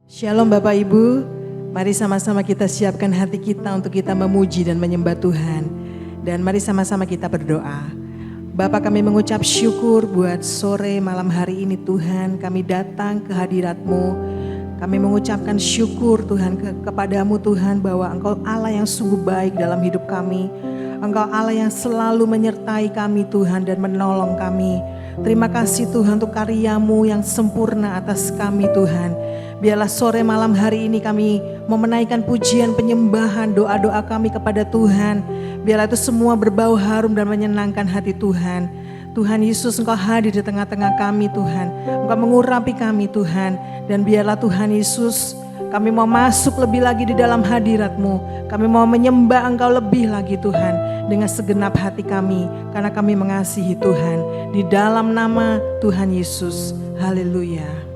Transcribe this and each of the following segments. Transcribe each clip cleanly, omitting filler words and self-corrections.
Shalom Bapak Ibu, mari sama-sama kita siapkan hati kita untuk kita memuji dan menyembah Tuhan. Dan mari sama-sama kita berdoa. Bapak, kami mengucap syukur buat sore malam hari ini Tuhan, kami datang ke hadirat-Mu. Kami mengucapkan syukur Tuhan kepadamu Tuhan, bahwa Engkau Allah yang sungguh baik dalam hidup kami. Engkau Allah yang selalu menyertai kami Tuhan dan menolong kami. Terima kasih Tuhan untuk karya-Mu yang sempurna atas kami Tuhan. Biarlah sore malam hari ini kami mau menaikkan pujian, penyembahan, doa-doa kami kepada Tuhan. Biarlah itu semua berbau harum dan menyenangkan hati Tuhan. Tuhan Yesus, Engkau hadir di tengah-tengah kami Tuhan. Engkau mengurapi kami Tuhan. Dan biarlah Tuhan Yesus, kami mau masuk lebih lagi di dalam hadirat-Mu. Kami mau menyembah Engkau lebih lagi Tuhan, dengan segenap hati kami, karena kami mengasihi Tuhan. Di dalam nama Tuhan Yesus, haleluya.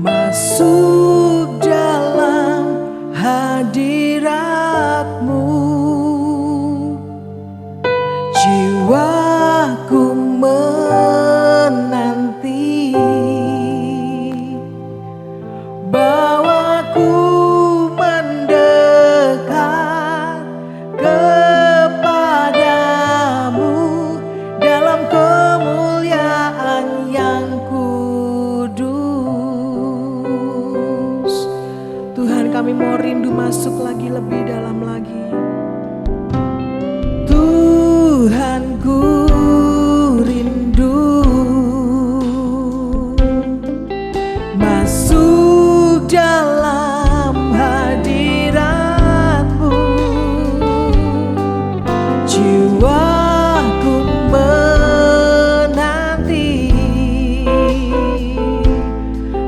Masuk dalam hadirat-Mu, jiwaku menanti, bawaku mendekat kepadamu dalam kemuliaan yang Tuhan, kami mau rindu masuk lagi lebih dalam lagi. Tuhan, ku rindu masuk dalam hadirat-Mu, jiwaku menanti,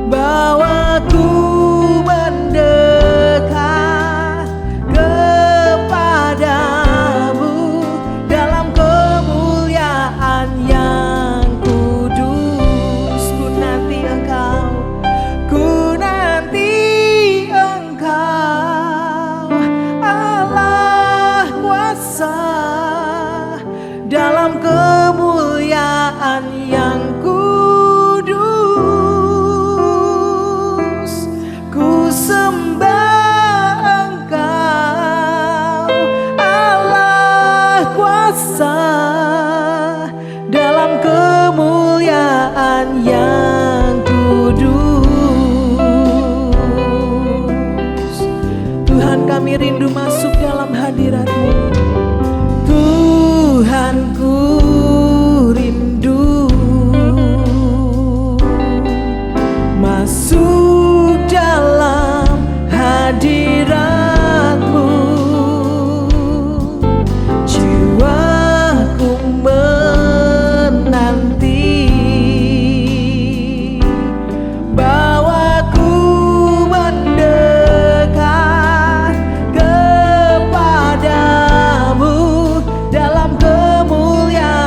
bawaku mendekat kepadamu dalam kemuliaan yang kudus. Ku nanti Engkau, ku nanti Engkau, Allah kuasa dalam kemuliaan yang dalam kemuliaan yang kudus. Tuhan, kami rindu masuk dalam hadirat-Mu. Tuhan, ku rindu masuk dalam hadirat-Mu, dalam kemuliaan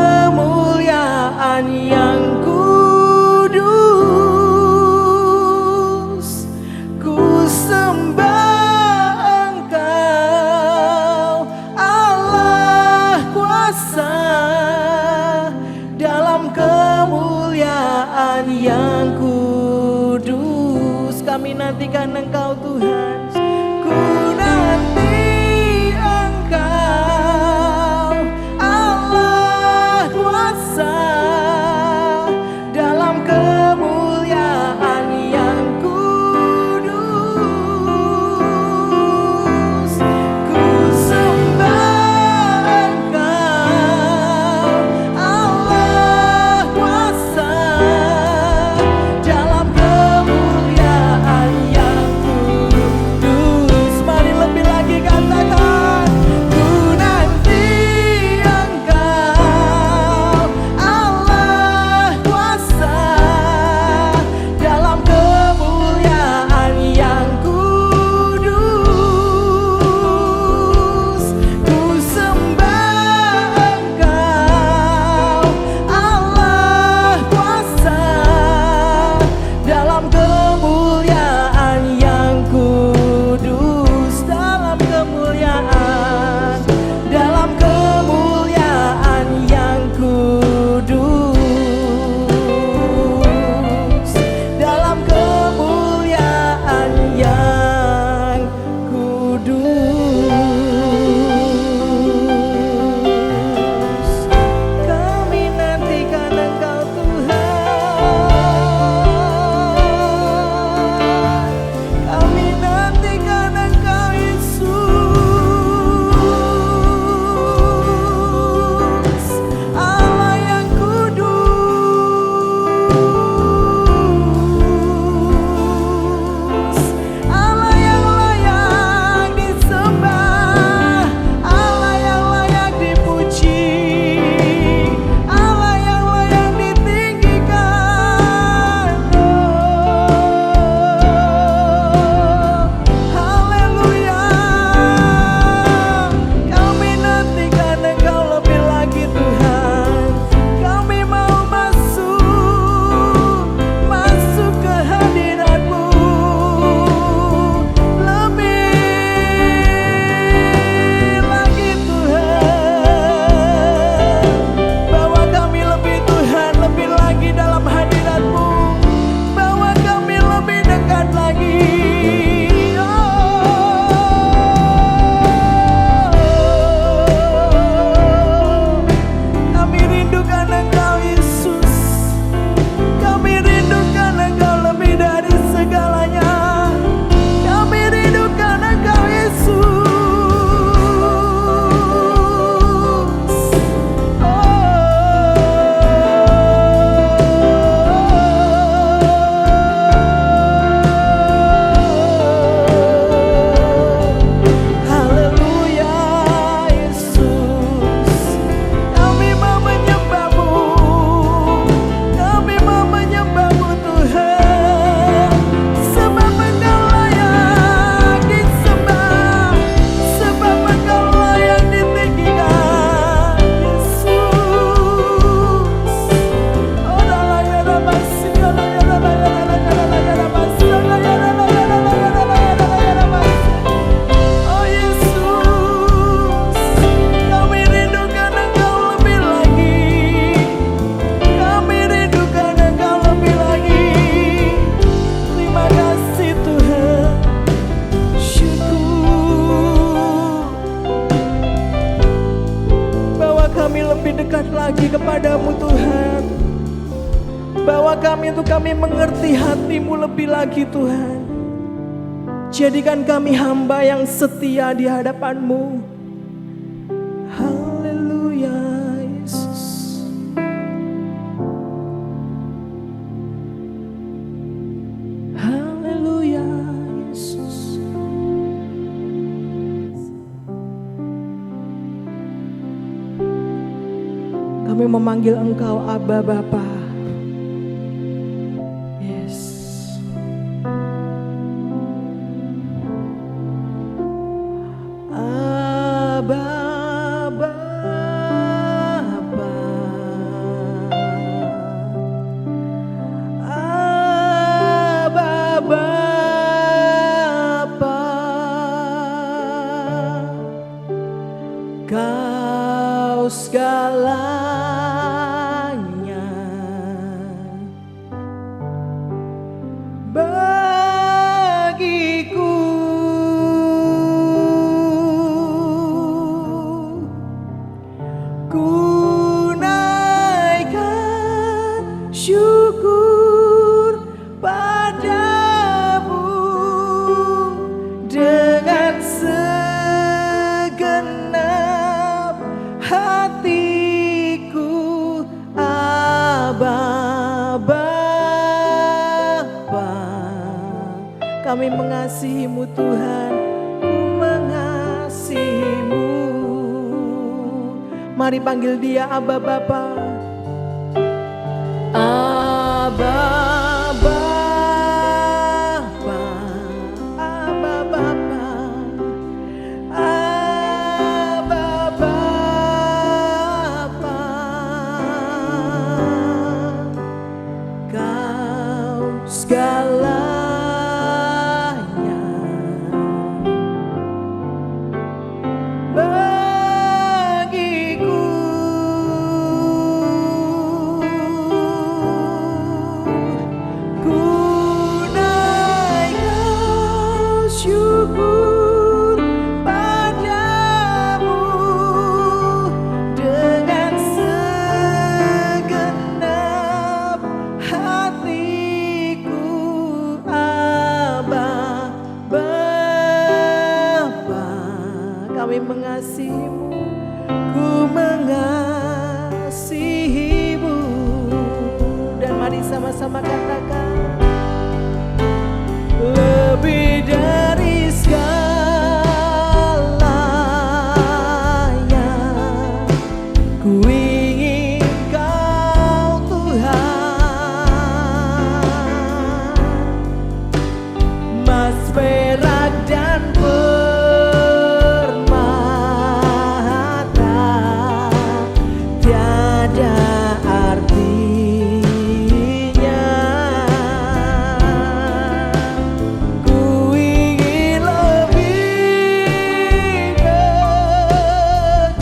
kemuliaan yang kudus. Ku sembah Engkau, Allah kuasa, dalam kemuliaan yang kudus. Kami nantikan Engkau Tuhan. Ku nanti Engkau, Allah kuasa, dalam kemuliaan yang kudus. Ku sembah Engkau, Allah kuasa, dalam kemuliaan yang kudus. Mari lebih lagi katakan, ku nanti Engkau, Allah kuasa, dalam kemuliaan yang kudus. Ku sembah Engkau, Allah kuasa, dalam kemuliaan yang kudus. Dalam kemuliaan, dalam kemuliaan yang kudus, dalam kemuliaan yang kudus. Kami nantikan Engkau Tuhan, kami nantikan Engkau Yesus, Allah yang kudus, Allah yang layak disembah, Allah yang layak dipuji, Allah yang layak ditinggikan. Haleluya. Kami nantikan Engkau lebih lagi Tuhan. Kami mau masuk ke hadirat-Mu lebih lagi Tuhan. Bawa kami lebih Tuhan, lebih lagi dalam hadirat-Mu. Bawa kami lebih dekat lagi. Kami rindukan Engkau Yesus, kami rindukan Engkau lebih dari segalanya. Kami rindukan Engkau Yesus. Haleluya Yesus. Kami mau menyembah-Mu, kami mau menyembah-Mu Tuhan. Sebab Engkau layak disembah, sebab Engkau layak ditinggikan Yesus. Oh Yesus, kami rindukan Engkau lebih lagi. Kami rindukan Engkau lebih lagi. Terima kasih Tuhan. Syukur. Bawa kami lebih dekat lagi kepadamu Tuhan. Bawa kami untuk kami mengerti hati-Mu lebih lagi Tuhan. Jadikan kami hamba yang setia di hadapan-Mu. Haleluya Yesus. Haleluya Yesus. Kami memanggil Engkau Abba Bapa. Yes. Abba Bapa. Bapa, kami mengasihi-Mu Tuhan, ku mengasihi-Mu. Mari panggil Dia Abba Bapa. Abba Bapa, Abba Bapa, Abba Bapa, Kau segalanya bagiku. Ku naikkan syukur padamu dengan segenap hatiku. Abba Bapa, kami mengasihi-Mu, ku mengasihi-Mu. Dan mari sama-sama katakan, lebih dari segalanya ku ingin Kau Tuhan, emas perak dan permata tiada artinya. Ku ingin lebih dekat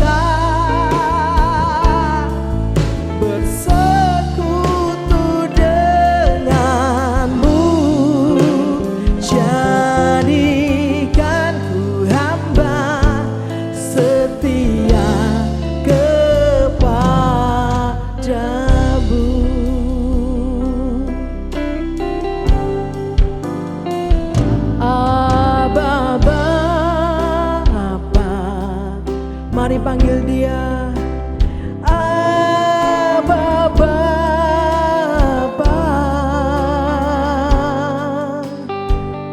bersekutu denganmu. Jadikan ku hamba setia kepadamu. Abba Bapa, mari panggil Dia Abba Bapa.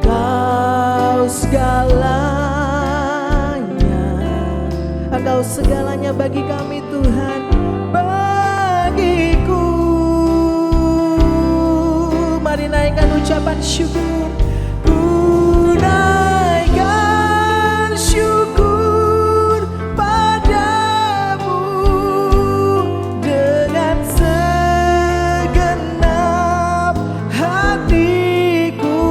Kau segalanya, Kau segalanya bagi kami Tuhan, bagiku. Mari naikkan ucapan syukur. Ku naikkan syukur padamu dengan segenap hatiku.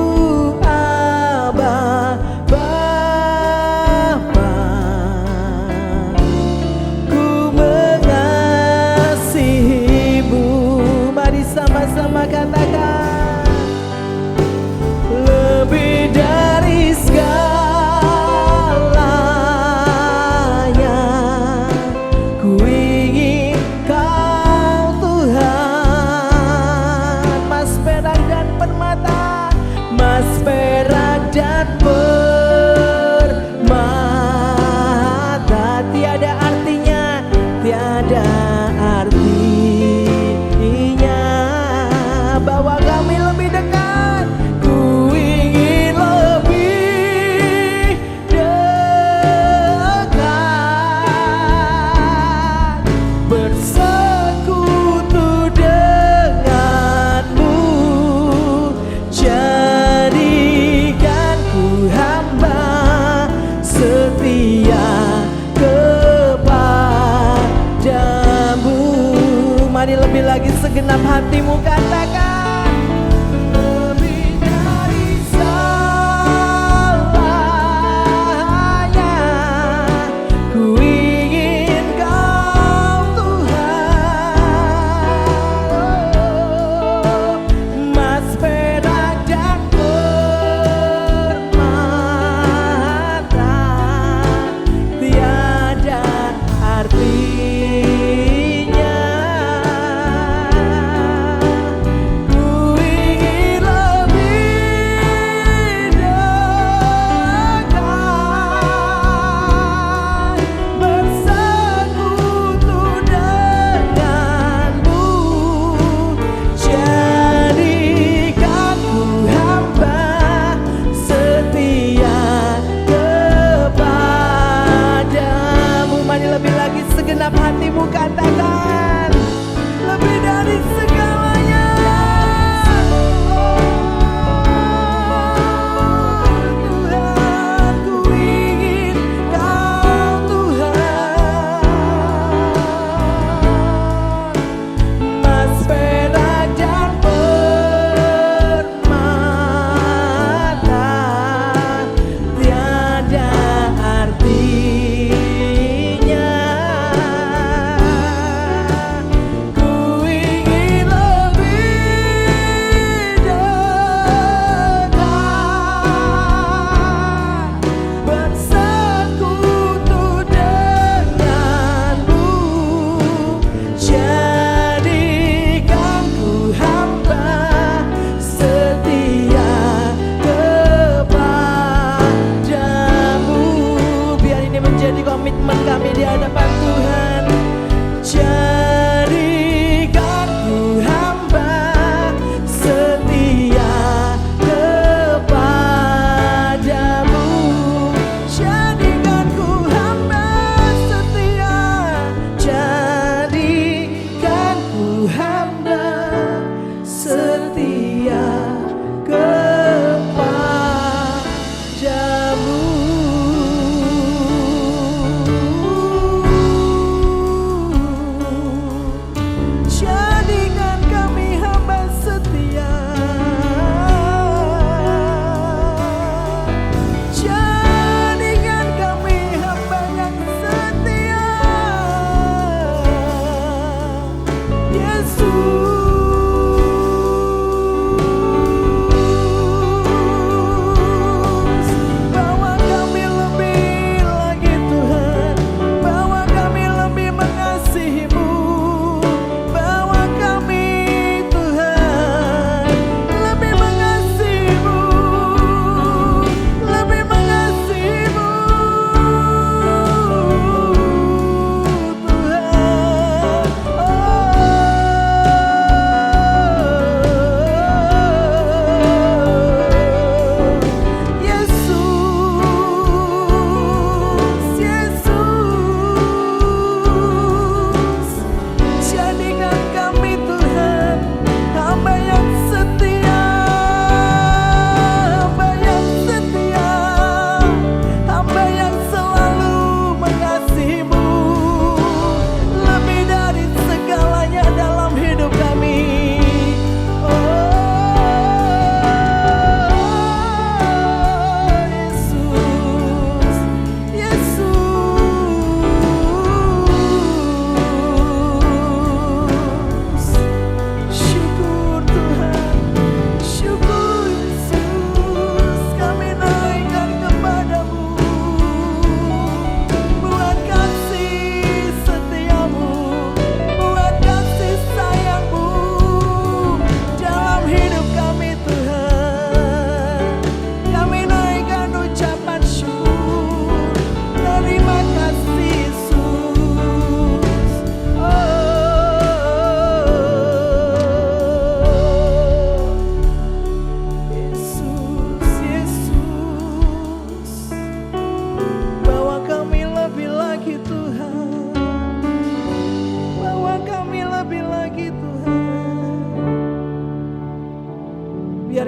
Abba Bapa, ku mengasihi-Mu. Mari sama-sama katakan, lebih dari segalanya ku ingin Kau Tuhan, emas perak dan permata, emas perak dan permata tiada artinya, tiada artinya. Bawa kami lebih dekat, ku ingin lebih dekat bersekutu denganmu. Jadikan ku hamba setia kepadamu. Mari lebih lagi segenap hatimu katakan, lebih dari segalanya ku ingin Kau Tuhan, emas perak dan permata tiada artinya.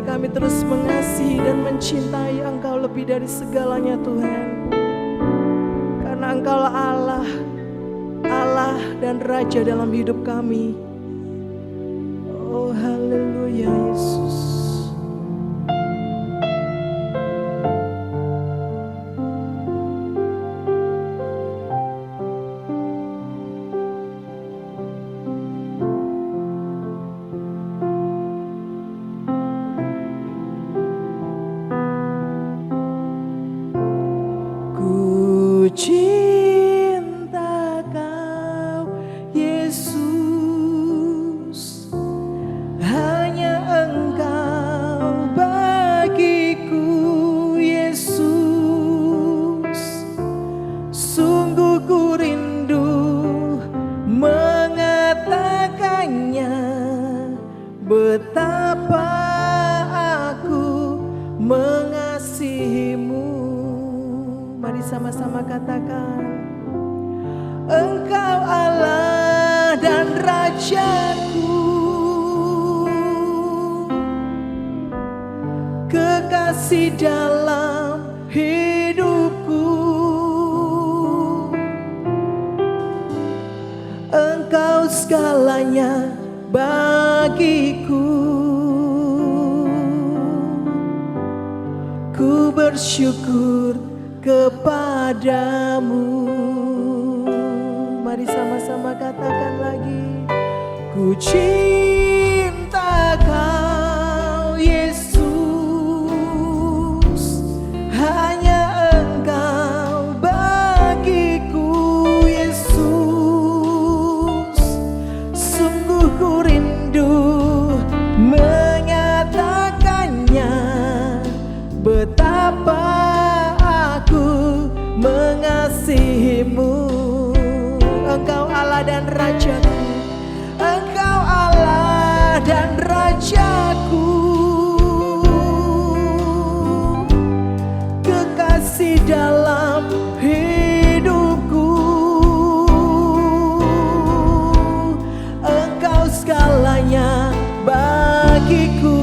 kami terus mengasihi dan mencintai Engkau lebih dari segalanya Tuhan. Karena Engkaulah Allah, Allah dan Raja dalam hidup kami. Oh haleluya Yesus. Cinta Kau Yesus, hanya Engkau bagiku Yesus. Sungguh ku rindu mengatakannya, betapa aku mengasihimu. Mari sama-sama katakan, Engkau Allah dan Rajaku, kekasih dalam hidupku. Engkau segalanya bagiku. Ku bersyukur kepadamu. Mari sama-sama katakan lagi, ku cinta Kau Yesus, hanya Engkau bagiku Yesus. Sungguh ku rindu menyatakannya, betapa mengasihimu. Engkau Allah dan Rajaku, Engkau Allah dan Rajaku, kekasih dalam hidupku. Engkau segalanya bagiku.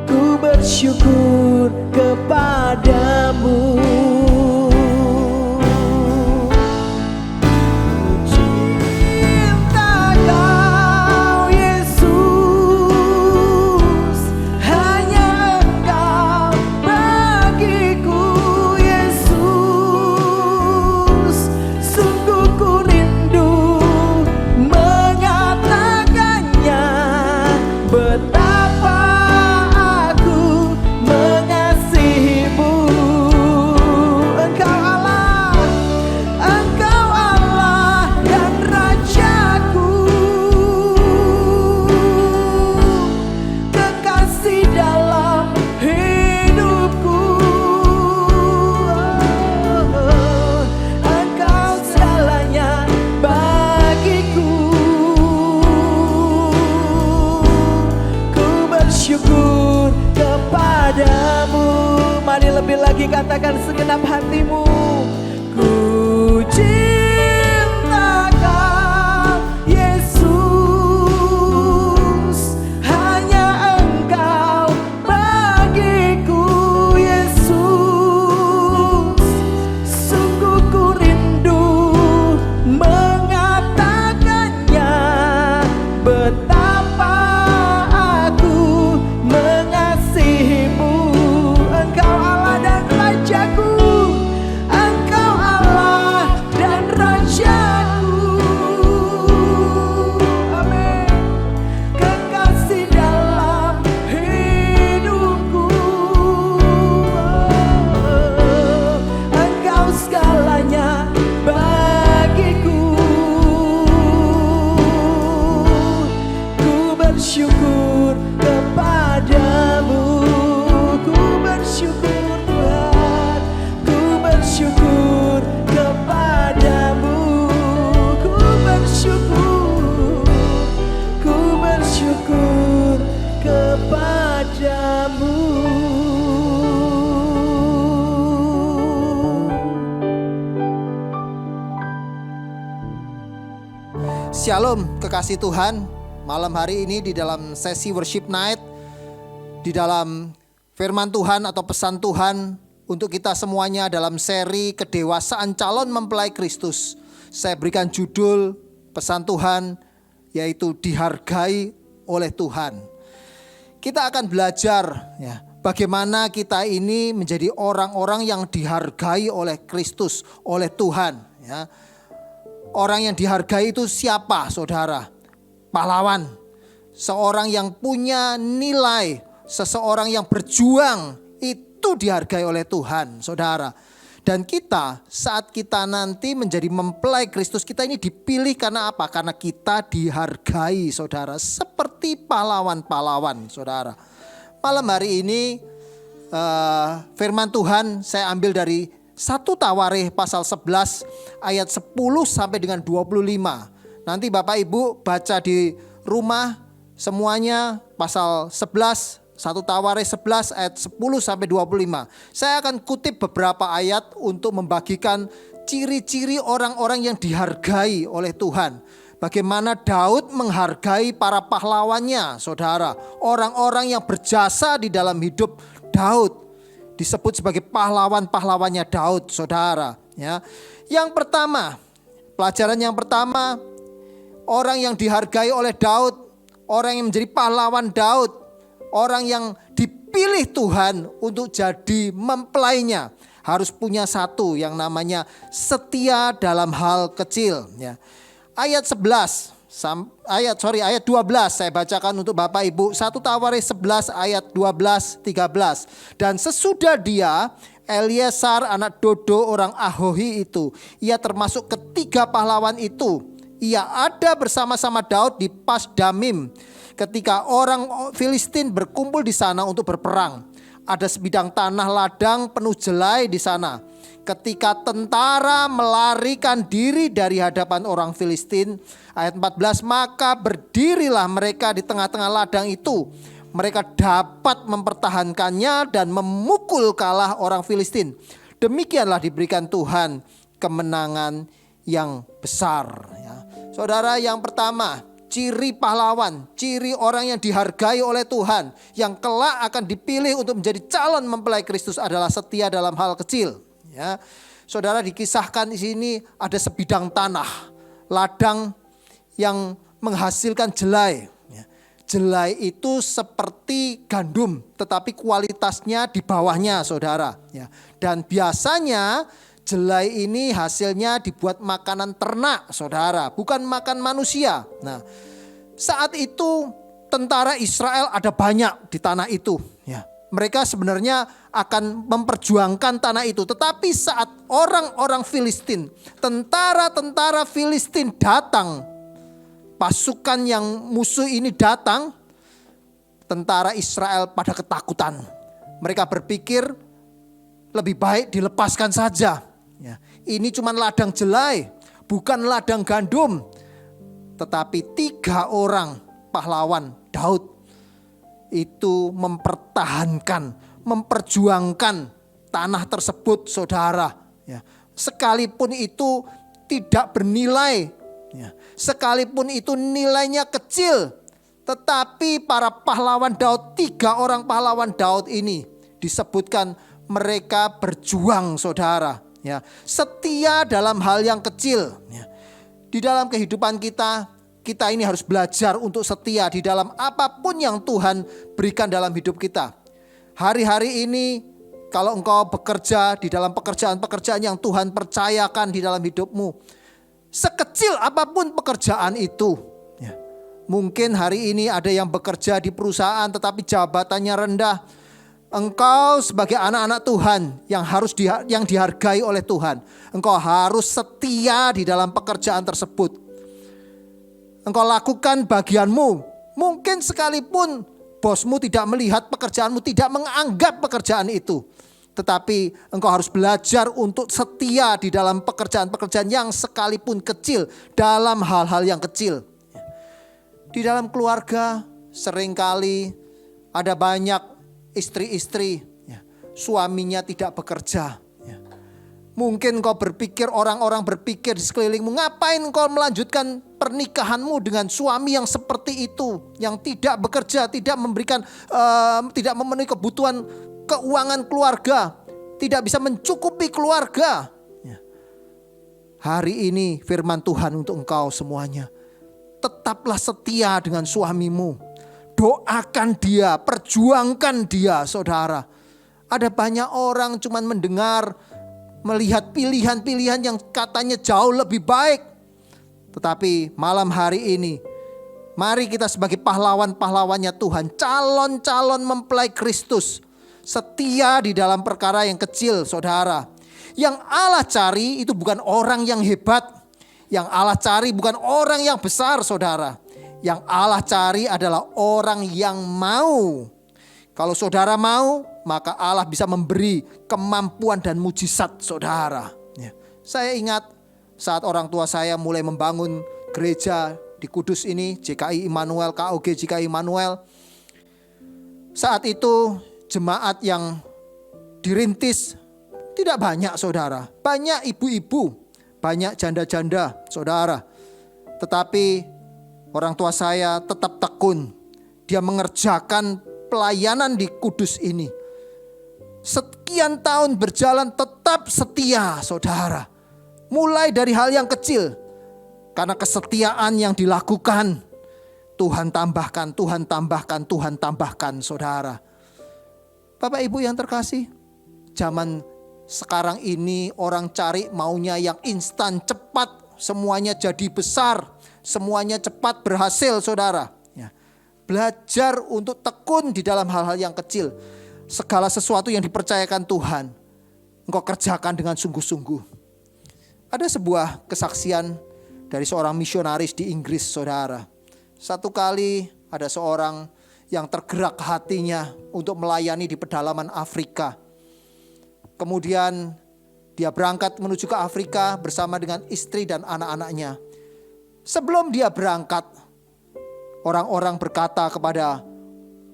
Ku bersyukur kepadamu. Cinta Kau Yesus, hanya Engkau bagiku Yesus. Sungguh ku rindu mengatakannya, betapa aku mengasihimu. Engkau Allah dan Rajaku, kekasih dalam hidupku. Engkau segalanya bagiku. Ku bersyukur kepadamu. Mari lebih lagi katakan segenap hatimu, ku cinta Kau Yesus, hanya Engkau bagiku Yesus. Sungguh ku rindu mengatakannya, betapa aku mengasihimu. Engkau Allah dan Rajaku, Engkau Allah dan Rajaku. Amin. Kekasih dalam hidupku. Engkau segalanya bagiku. Ku bersyukur kepadamu. Ku bersyukur Tuhan, ku bersyukur kepadamu. Ku bersyukur kepadamu. Shalom kekasih Tuhan, malam hari ini di dalam sesi worship night, di dalam firman Tuhan atau pesan Tuhan untuk kita semuanya dalam seri kedewasaan calon mempelai Kristus. Saya berikan judul pesan Tuhan yaitu dihargai oleh Tuhan. Kita akan belajar ya, bagaimana kita ini menjadi orang-orang yang dihargai oleh Kristus, oleh Tuhan ya. Orang yang dihargai itu siapa, saudara? Pahlawan, seorang yang punya nilai, seseorang yang berjuang, itu dihargai oleh Tuhan, saudara. Dan kita, saat kita nanti menjadi mempelai Kristus, kita ini dipilih karena apa? Karena kita dihargai, saudara, seperti pahlawan-pahlawan, saudara. Malam hari ini firman Tuhan saya ambil dari 1 Tawarikh pasal 11 ayat 10 sampai dengan 25. Nanti Bapak Ibu baca di rumah semuanya pasal 11, 1 Tawarikh 11 ayat 10 sampai 25. Saya akan kutip beberapa ayat untuk membagikan ciri-ciri orang-orang yang dihargai oleh Tuhan. Bagaimana Daud menghargai para pahlawannya, saudara. Orang-orang yang berjasa di dalam hidup Daud disebut sebagai pahlawan-pahlawannya Daud, saudara. Ya. Yang pertama, pelajaran yang pertama, orang yang dihargai oleh Daud, orang yang menjadi pahlawan Daud, orang yang dipilih Tuhan untuk jadi mempelainya, harus punya satu yang namanya setia dalam hal kecil. Ya. Ayat 12 saya bacakan untuk Bapak Ibu. 1 Tawarikh 11 ayat 12, 13. Dan sesudah dia, Eliezer anak Dodo orang Ahohi itu, ia termasuk ketiga pahlawan itu. Ia ada bersama-sama Daud di Pasdamim ketika orang Filistin berkumpul di sana untuk berperang. Ada sebidang tanah ladang penuh jelai di sana. Ketika tentara melarikan diri dari hadapan orang Filistin, ayat 14, maka berdirilah mereka di tengah-tengah ladang itu. Mereka dapat mempertahankannya dan memukul kalah orang Filistin. Demikianlah diberikan Tuhan kemenangan yang besar. Ya. Saudara, yang pertama, ciri pahlawan, ciri orang yang dihargai oleh Tuhan, yang kelak akan dipilih untuk menjadi calon mempelai Kristus adalah setia dalam hal kecil. Ya, saudara, dikisahkan di sini ada sebidang tanah ladang yang menghasilkan jelai. Ya, jelai itu seperti gandum, tetapi kualitasnya di bawahnya, saudara. Ya, dan biasanya jelai ini hasilnya dibuat makanan ternak, saudara, bukan makan manusia. Nah, saat itu tentara Israel ada banyak di tanah itu. Ya, mereka sebenarnya akan memperjuangkan tanah itu. Tetapi saat orang-orang Filistin, tentara-tentara Filistin datang, pasukan yang musuh ini datang, tentara Israel pada ketakutan. Mereka berpikir lebih baik dilepaskan saja. Ya, ini cuma ladang jelai, bukan ladang gandum. Tetapi 3 orang pahlawan Daud itu mempertahankan, memperjuangkan tanah tersebut, saudara. Ya, sekalipun itu tidak bernilai, ya, sekalipun itu nilainya kecil, tetapi para pahlawan Daud, 3 orang pahlawan Daud ini disebutkan mereka berjuang, saudara. Ya, setia dalam hal yang kecil. Ya. Di dalam kehidupan kita ini harus belajar untuk setia di dalam apapun yang Tuhan berikan dalam hidup kita. Hari-hari ini kalau engkau bekerja di dalam pekerjaan-pekerjaan yang Tuhan percayakan di dalam hidupmu, sekecil apapun pekerjaan itu. Ya. Mungkin hari ini ada yang bekerja di perusahaan tetapi jabatannya rendah. Engkau sebagai anak-anak Tuhan yang dihargai oleh Tuhan, engkau harus setia di dalam pekerjaan tersebut. Engkau lakukan bagianmu. Mungkin sekalipun bosmu tidak melihat pekerjaanmu, tidak menganggap pekerjaan itu, tetapi engkau harus belajar untuk setia di dalam pekerjaan-pekerjaan yang sekalipun kecil, dalam hal-hal yang kecil. Di dalam keluarga seringkali ada banyak istri-istri, ya, suaminya tidak bekerja. Ya. Mungkin kau berpikir, orang-orang berpikir di sekelilingmu, ngapain kau melanjutkan pernikahanmu dengan suami yang seperti itu, yang tidak bekerja, tidak memberikan, tidak memenuhi kebutuhan keuangan keluarga, tidak bisa mencukupi keluarga. Ya. Hari ini firman Tuhan untuk engkau semuanya, tetaplah setia dengan suamimu, doakan dia, perjuangkan dia, saudara. Ada banyak orang cuman mendengar, melihat pilihan-pilihan yang katanya jauh lebih baik. Tetapi malam hari ini, mari kita sebagai pahlawan-pahlawannya Tuhan, calon-calon mempelai Kristus, setia di dalam perkara yang kecil, saudara. Yang Allah cari itu bukan orang yang hebat. Yang Allah cari bukan orang yang besar, saudara. Yang Allah cari adalah orang yang mau. Kalau saudara mau, maka Allah bisa memberi kemampuan dan mujizat, saudara. Ya. Saya ingat saat orang tua saya mulai membangun gereja di Kudus ini, JKI Immanuel, KOG JKI Immanuel. Saat itu jemaat yang dirintis tidak banyak, saudara. Banyak ibu-ibu, banyak janda-janda, saudara. Tetapi orang tua saya tetap tekun. Dia mengerjakan pelayanan di Kudus ini. Sekian tahun berjalan tetap setia, saudara. Mulai dari hal yang kecil. Karena kesetiaan yang dilakukan, Tuhan tambahkan, Tuhan tambahkan, Tuhan tambahkan, saudara. Bapak Ibu yang terkasih, zaman sekarang ini orang cari maunya yang instan, cepat, semuanya jadi besar, semuanya cepat berhasil, saudara. Ya. Belajar untuk tekun di dalam hal-hal yang kecil. Segala sesuatu yang dipercayakan Tuhan, engkau kerjakan dengan sungguh-sungguh. Ada sebuah kesaksian dari seorang misionaris di Inggris, saudara. Satu kali ada seorang yang tergerak hatinya untuk melayani di pedalaman Afrika. Kemudian dia berangkat menuju ke Afrika bersama dengan istri dan anak-anaknya. Sebelum dia berangkat, orang-orang berkata kepada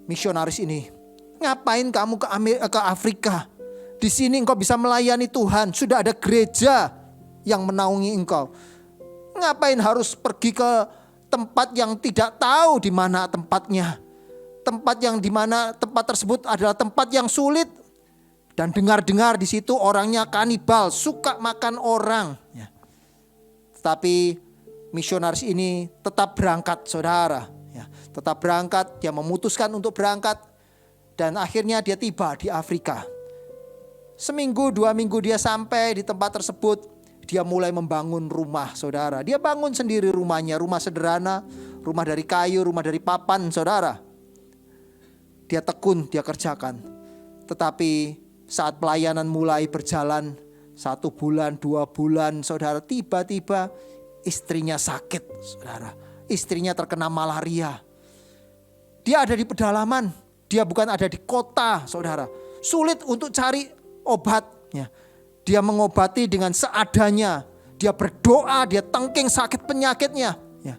misionaris ini, ngapain kamu ke Afrika? Di sini engkau bisa melayani Tuhan. Sudah ada gereja yang menaungi engkau. Ngapain harus pergi ke tempat yang tidak tahu di mana tempatnya? Tempat yang di mana tempat tersebut adalah tempat yang sulit. Dan dengar-dengar di situ orangnya kanibal, suka makan orang. Ya. Tetapi misionaris ini tetap berangkat, saudara. Ya, tetap berangkat, dia memutuskan untuk berangkat. Dan akhirnya dia tiba di Afrika. Seminggu, 2 minggu dia sampai di tempat tersebut. Dia mulai membangun rumah, saudara. Dia bangun sendiri rumahnya, rumah sederhana. Rumah dari kayu, rumah dari papan, saudara. Dia tekun, dia kerjakan. Tetapi saat pelayanan mulai berjalan 1 bulan, 2 bulan, saudara, tiba-tiba istrinya sakit, saudara. Istrinya terkena malaria. Dia ada di pedalaman. Dia bukan ada di kota, saudara. Sulit untuk cari obatnya. Dia mengobati dengan seadanya. Dia berdoa, dia tengking sakit penyakitnya. Ya.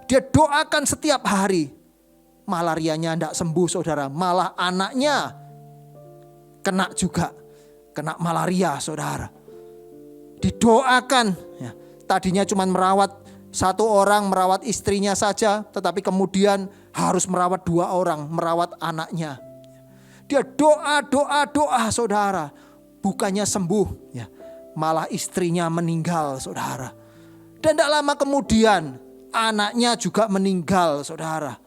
Dia doakan setiap hari. Malarianya tidak sembuh, saudara. Malah anaknya kena juga. Kena malaria, saudara. Didoakan. Ya. Tadinya cuma merawat 1 orang, merawat istrinya saja. Tetapi kemudian harus merawat 2 orang, merawat anaknya. Dia doa, saudara. Bukannya sembuh, ya, malah istrinya meninggal, saudara. Dan tidak lama kemudian anaknya juga meninggal, saudara.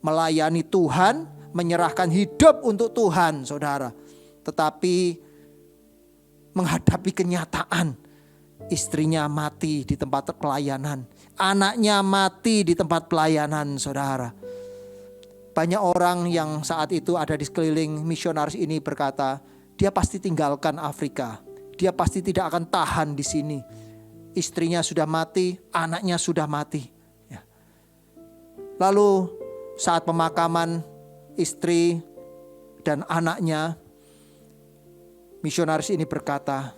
Melayani Tuhan, menyerahkan hidup untuk Tuhan, saudara. Tetapi menghadapi kenyataan, istrinya mati di tempat pelayanan. Anaknya mati di tempat pelayanan, saudara. Banyak orang yang saat itu ada di sekeliling misionaris ini berkata, dia pasti tinggalkan Afrika. Dia pasti tidak akan tahan di sini. Istrinya sudah mati, anaknya sudah mati. Ya. Lalu saat pemakaman istri dan anaknya, misionaris ini berkata,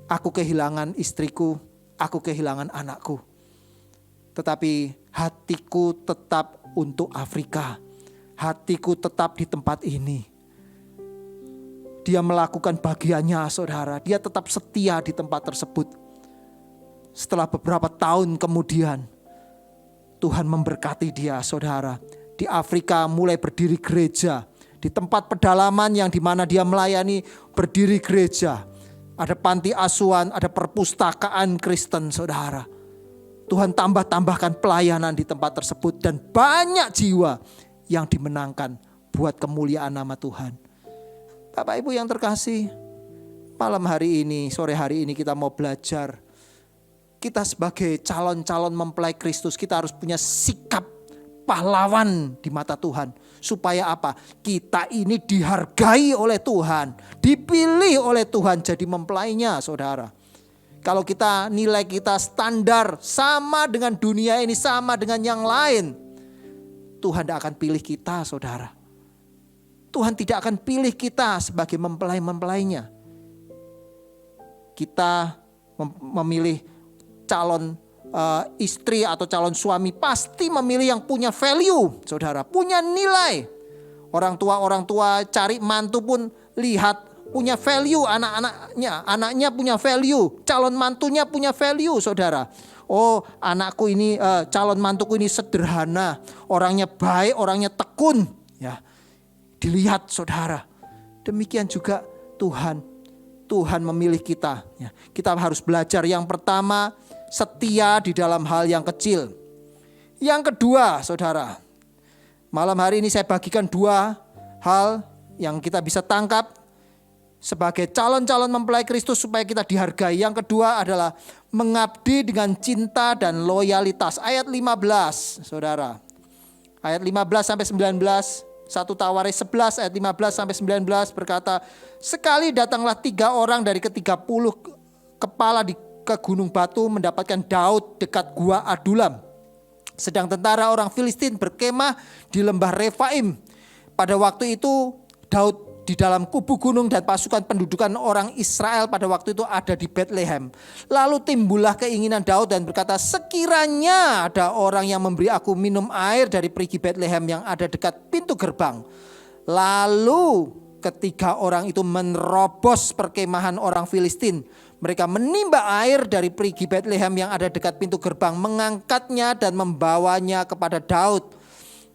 aku kehilangan istriku, aku kehilangan anakku. Tetapi hatiku tetap untuk Afrika. Hatiku tetap di tempat ini. Dia melakukan bagiannya, saudara. Dia tetap setia di tempat tersebut. Setelah beberapa tahun kemudian, Tuhan memberkati dia, saudara. Di Afrika mulai berdiri gereja. Di tempat pedalaman yang dimana dia melayani berdiri gereja. Ada panti asuhan, ada perpustakaan Kristen, saudara. Tuhan tambahkan pelayanan di tempat tersebut dan banyak jiwa yang dimenangkan buat kemuliaan nama Tuhan. Bapak Ibu yang terkasih, malam hari ini, sore hari ini kita mau belajar. Kita sebagai calon-calon mempelai Kristus, kita harus punya sikap pahlawan di mata Tuhan. Supaya apa? Kita ini dihargai oleh Tuhan, dipilih oleh Tuhan jadi mempelainya, saudara. Kalau kita nilai kita standar sama dengan dunia ini, sama dengan yang lain, Tuhan tidak akan pilih kita, saudara. Tuhan tidak akan pilih kita sebagai mempelai-mempelainya. Kita memilih calon istri atau calon suami pasti memilih yang punya value, saudara, punya nilai. Orang tua cari mantu pun lihat punya value anaknya punya value, calon mantunya punya value, saudara. Oh, anakku ini, calon mantuku ini sederhana, orangnya baik, orangnya tekun, ya. Dilihat, saudara. Demikian juga Tuhan memilih kita, ya. Kita harus belajar yang pertama, setia di dalam hal yang kecil. Yang kedua, saudara, malam hari ini saya bagikan dua hal yang kita bisa tangkap sebagai calon-calon mempelai Kristus supaya kita dihargai. Yang kedua adalah mengabdi dengan cinta dan loyalitas. Ayat 15, saudara. Ayat 15 sampai 19, 1 Tawaris 11 ayat 15 sampai 19 berkata, sekali datanglah 3 orang dari ke-30 kepala ke gunung batu mendapatkan Daud dekat gua Adulam. Sedang tentara orang Filistin berkemah di lembah Refaim. Pada waktu itu Daud di dalam kubu gunung dan pasukan pendudukan orang Israel pada waktu itu ada di Bethlehem. Lalu timbullah keinginan Daud dan berkata, sekiranya ada orang yang memberi aku minum air dari perigi Bethlehem yang ada dekat pintu gerbang. Lalu ketiga orang itu menerobos perkemahan orang Filistin. Mereka menimba air dari perigi Bethlehem yang ada dekat pintu gerbang, mengangkatnya dan membawanya kepada Daud.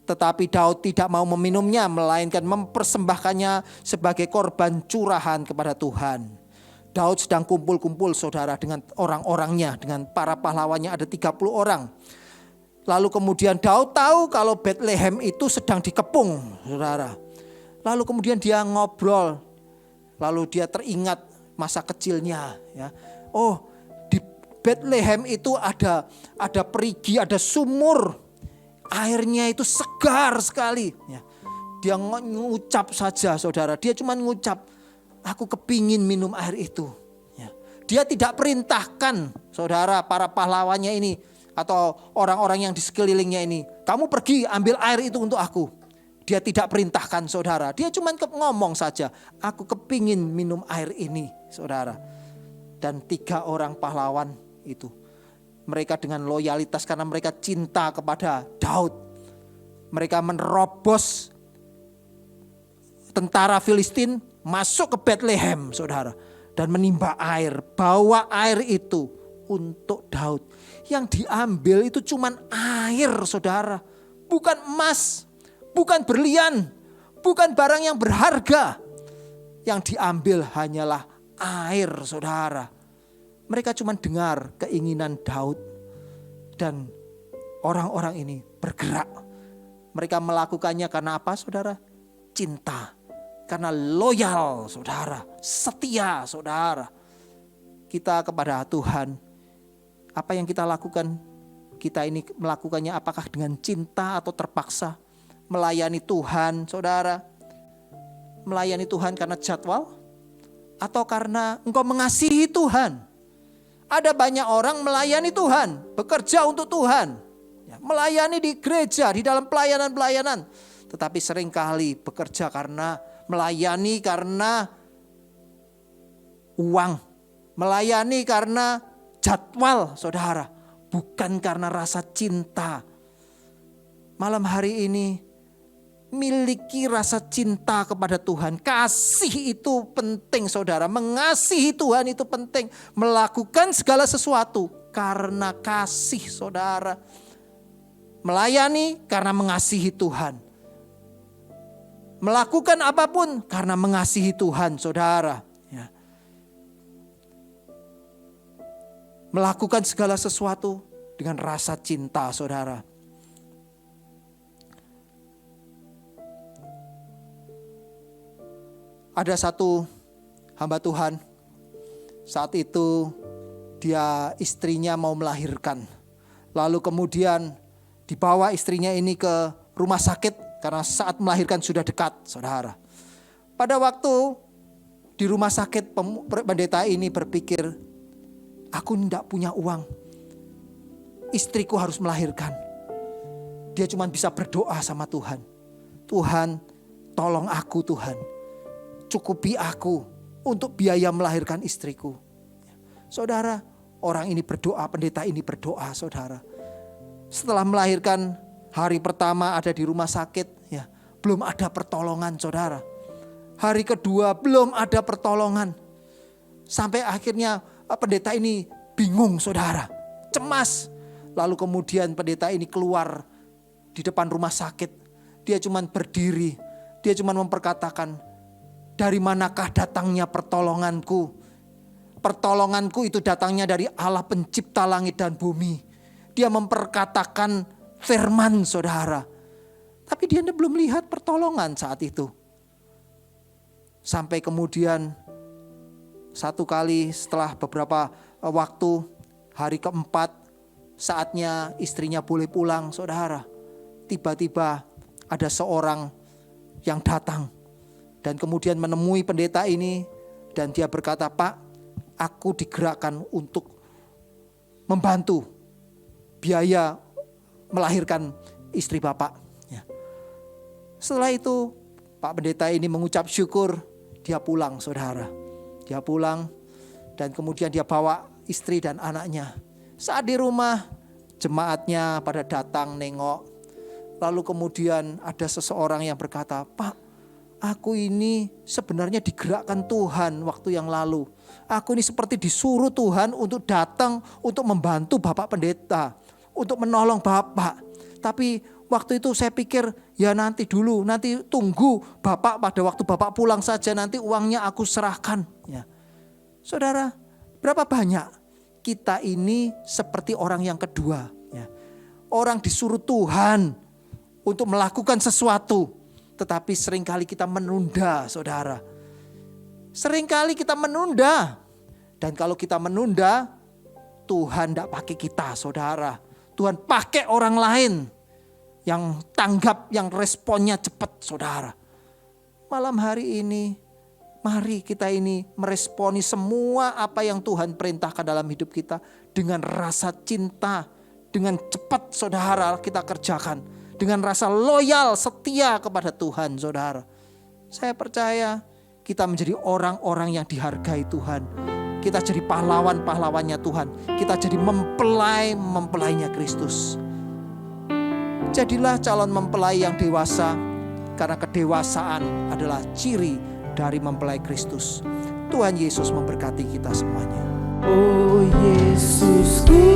Tetapi Daud tidak mau meminumnya, melainkan mempersembahkannya sebagai korban curahan kepada Tuhan. Daud sedang kumpul-kumpul, saudara, dengan orang-orangnya, dengan para pahlawannya, ada 30 orang. Lalu kemudian Daud tahu kalau Bethlehem itu sedang dikepung, saudara. Lalu kemudian dia ngobrol, lalu dia teringat masa kecilnya, ya. Oh, di Bethlehem itu ada perigi, ada sumur. Airnya itu segar sekali. Ya. Dia ngucap saja, saudara. Dia cuma ngucap, aku kepingin minum air itu. Ya. Dia tidak perintahkan, saudara, para pahlawannya ini atau orang-orang yang di sekelilingnya ini, kamu pergi ambil air itu untuk aku. Dia tidak perintahkan, saudara. Dia cuma ngomong saja, aku kepingin minum air ini, saudara. Dan 3 orang pahlawan itu, mereka dengan loyalitas karena mereka cinta kepada Daud. Mereka menerobos tentara Filistin masuk ke Bethlehem, saudara. Dan menimba air, bawa air itu untuk Daud. Yang diambil itu cuman air, saudara. Bukan emas, bukan berlian, bukan barang yang berharga. Yang diambil hanyalah air, saudara. Mereka cuma dengar keinginan Daud dan orang-orang ini bergerak. Mereka melakukannya karena apa, saudara? Cinta. Karena loyal, saudara. Setia, saudara. Kita kepada Tuhan, apa yang kita lakukan? Kita ini melakukannya apakah dengan cinta atau terpaksa? Melayani Tuhan, saudara. Melayani Tuhan karena jadwal? Atau karena engkau mengasihi Tuhan? Ada banyak orang melayani Tuhan, bekerja untuk Tuhan, ya, melayani di gereja, di dalam pelayanan-pelayanan. Tetapi seringkali bekerja karena melayani karena uang, melayani karena jadwal, saudara, bukan karena rasa cinta. Malam hari ini miliki rasa cinta kepada Tuhan. Kasih itu penting saudara. Mengasihi Tuhan itu penting. Melakukan segala sesuatu karena kasih saudara. Melayani karena mengasihi Tuhan. Melakukan apapun karena mengasihi Tuhan saudara. Ya. Melakukan segala sesuatu dengan rasa cinta saudara. Ada satu hamba Tuhan, saat itu dia istrinya mau melahirkan. Lalu kemudian dibawa istrinya ini ke rumah sakit karena saat melahirkan sudah dekat saudara. Pada waktu di rumah sakit pendeta ini berpikir, aku tidak punya uang, istriku harus melahirkan. Dia cuma bisa berdoa sama Tuhan. Tuhan tolong aku Tuhan. Cukupi aku untuk biaya melahirkan istriku. Saudara, orang ini berdoa, pendeta ini berdoa saudara. Setelah melahirkan hari pertama ada di rumah sakit, ya, belum ada pertolongan saudara. Hari kedua belum ada pertolongan. Sampai akhirnya pendeta ini bingung saudara, cemas. Lalu kemudian pendeta ini keluar di depan rumah sakit. Dia cuma berdiri, dia cuma memperkatakan, dari manakah datangnya pertolonganku? Pertolonganku itu datangnya dari Allah pencipta langit dan bumi. Dia memperkatakan firman saudara. Tapi dia belum lihat pertolongan saat itu. Sampai kemudian satu kali setelah beberapa waktu, hari keempat, saatnya istrinya boleh pulang saudara. Tiba-tiba ada seorang yang datang. Dan kemudian menemui pendeta ini dan dia berkata, Pak, aku digerakkan untuk membantu biaya melahirkan istri Bapak. Ya. Setelah itu Pak pendeta ini mengucap syukur, dia pulang saudara. Dia pulang dan kemudian dia bawa istri dan anaknya. Saat di rumah jemaatnya pada datang nengok. Lalu kemudian ada seseorang yang berkata, Pak, aku ini sebenarnya digerakkan Tuhan waktu yang lalu. Aku ini seperti disuruh Tuhan untuk datang untuk membantu Bapak pendeta, untuk menolong Bapak. Tapi waktu itu saya pikir ya nanti dulu, nanti tunggu Bapak pada waktu Bapak pulang saja, nanti uangnya aku serahkan. Ya. Saudara, berapa banyak kita ini seperti orang yang kedua. Ya. Orang disuruh Tuhan untuk melakukan sesuatu. Tetapi seringkali kita menunda saudara. Seringkali kita menunda. Dan kalau kita menunda, Tuhan tidak pakai kita saudara. Tuhan pakai orang lain yang tanggap, yang responnya cepat saudara. Malam hari ini, mari kita ini meresponi semua apa yang Tuhan perintahkan dalam hidup kita. Dengan rasa cinta, dengan cepat saudara kita kerjakan. Dengan rasa loyal, setia kepada Tuhan saudara. Saya percaya kita menjadi orang-orang yang dihargai Tuhan. Kita jadi pahlawan-pahlawannya Tuhan. Kita jadi mempelai-mempelainya Kristus. Jadilah calon mempelai yang dewasa. Karena kedewasaan adalah ciri dari mempelai Kristus. Tuhan Yesus memberkati kita semuanya. Oh Yesusku,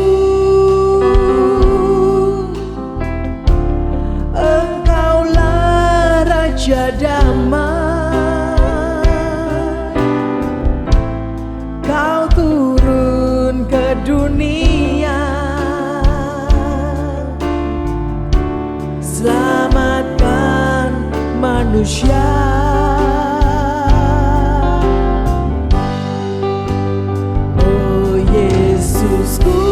Engkaulah Raja damai. Kau turun ke dunia, selamatkan manusia. Oh Yesusku,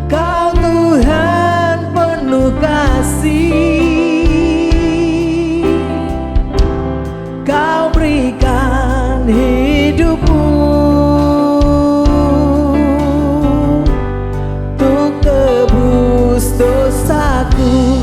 Kau Tuhan penuh kasih. Kau berikan hidupmu untuk tebus dosaku.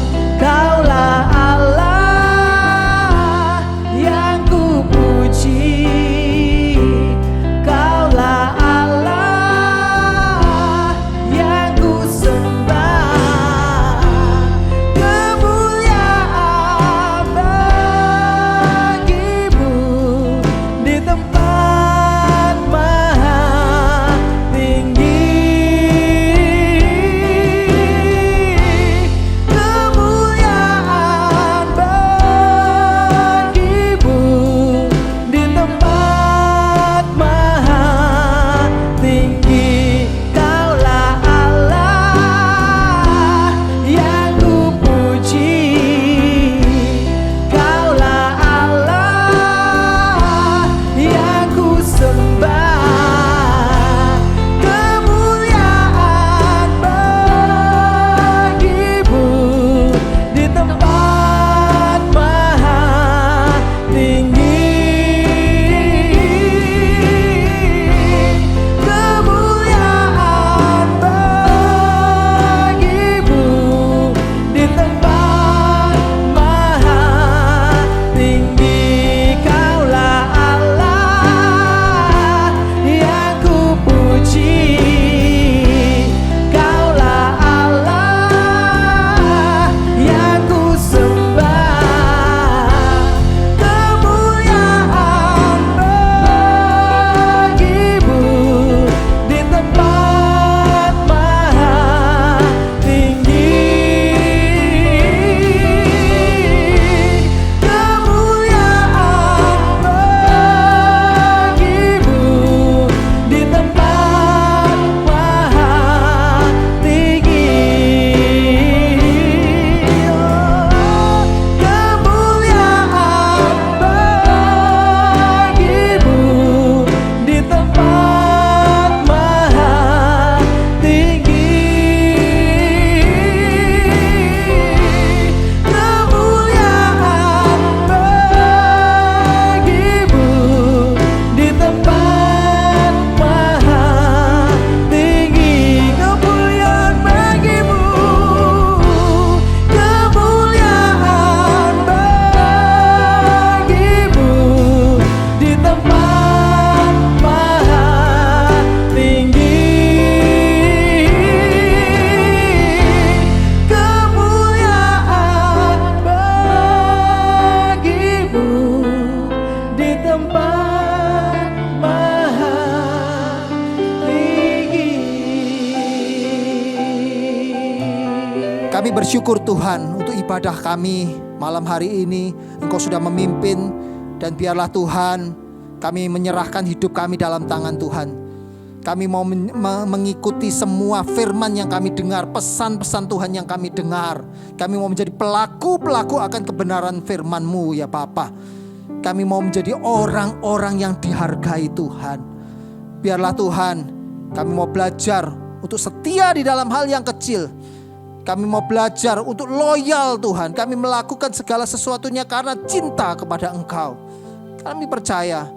Kami bersyukur Tuhan untuk ibadah kami malam hari ini. Engkau sudah memimpin, dan biarlah Tuhan kami menyerahkan hidup kami dalam tangan Tuhan. Kami mau mengikuti semua firman yang kami dengar, pesan-pesan Tuhan yang kami dengar. Kami mau menjadi pelaku-pelaku akan kebenaran firman-Mu ya Bapa. Kami mau menjadi orang-orang yang dihargai Tuhan. Biarlah Tuhan, kami mau belajar untuk setia di dalam hal yang kecil. Kami mau belajar untuk loyal Tuhan. Kami melakukan segala sesuatunya karena cinta kepada Engkau. Kami percaya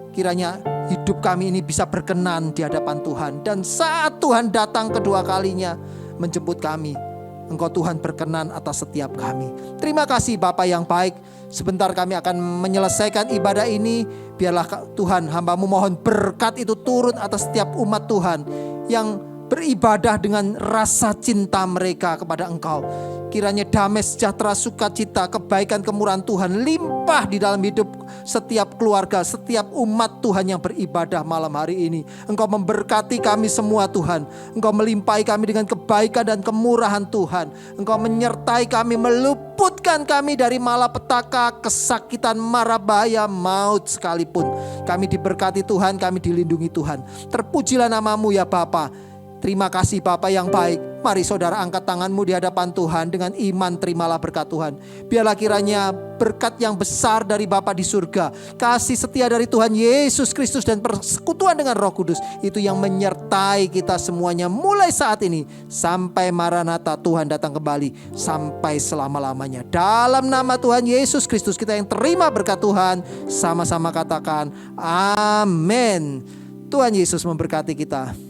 kiranya hidup kami ini bisa berkenan di hadapan Tuhan. Dan saat Tuhan datang kedua kalinya menjemput kami, Engkau Tuhan berkenan atas setiap kami. Terima kasih Bapa yang baik. Sebentar kami akan menyelesaikan ibadah ini. Biarlah Tuhan, hamba-Mu mohon berkat itu turun atas setiap umat Tuhan yang beribadah dengan rasa cinta mereka kepada Engkau. Kiranya damai, sejahtera, sukacita, kebaikan, kemurahan Tuhan limpah di dalam hidup setiap keluarga, setiap umat Tuhan yang beribadah malam hari ini. Engkau memberkati kami semua Tuhan. Engkau melimpahi kami dengan kebaikan dan kemurahan Tuhan. Engkau menyertai kami, meluputkan kami dari malapetaka, kesakitan, mara bahaya, maut sekalipun. Kami diberkati Tuhan, kami dilindungi Tuhan. Terpujilah nama-Mu ya Bapa. Terima kasih Bapa yang baik. Mari saudara angkat tanganmu di hadapan Tuhan. Dengan iman terimalah berkat Tuhan. Biarlah kiranya berkat yang besar dari Bapa di surga, kasih setia dari Tuhan Yesus Kristus, dan persekutuan dengan Roh Kudus, itu yang menyertai kita semuanya mulai saat ini sampai Maranatha, Tuhan datang kembali, sampai selama-lamanya. Dalam nama Tuhan Yesus Kristus kita yang terima berkat Tuhan, sama-sama katakan amin. Tuhan Yesus memberkati kita.